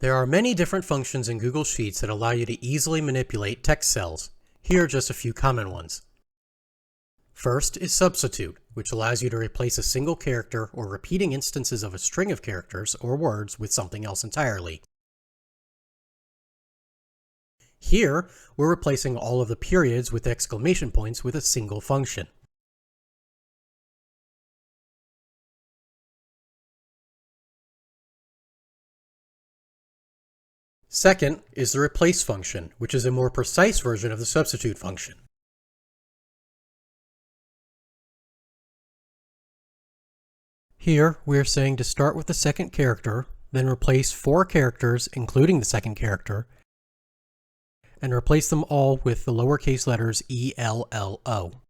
There are many different functions in Google Sheets that allow you to easily manipulate text cells. Here are just a few common ones. First is substitute, which allows you to replace a single character or repeating instances of a string of characters or words with something else entirely. Here, we're replacing all of the periods with exclamation points with a single function. Second is the replace function, which is a more precise version of the substitute function. Here, we are saying to start with the second character, then replace 4 characters, including the second character, and replace them all with the lowercase letters ELLO.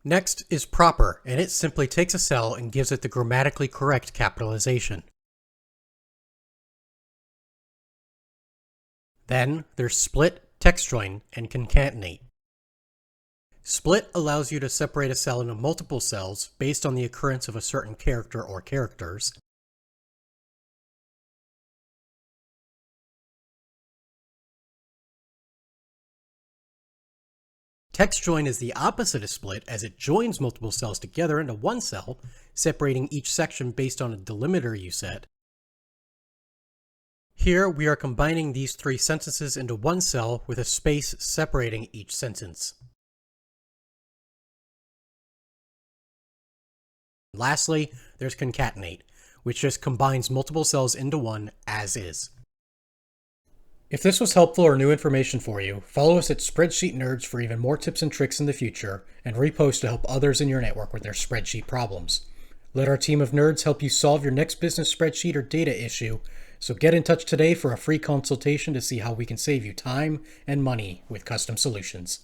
Next is proper, and it simply takes a cell and gives it the grammatically correct capitalization. Then there's split, text join, and concatenate. Split allows you to separate a cell into multiple cells based on the occurrence of a certain character or characters. Text join is the opposite of split, as it joins multiple cells together into one cell, separating each section based on a delimiter you set. Here we are combining these 3 sentences into one cell with a space separating each sentence. Lastly, there's concatenate, which just combines multiple cells into one as is. If this was helpful or new information for you, follow us at Spreadsheet Nerds for even more tips and tricks in the future, and repost to help others in your network with their spreadsheet problems. Let our team of nerds help you solve your next business spreadsheet or data issue, so get in touch today for a free consultation to see how we can save you time and money with custom solutions.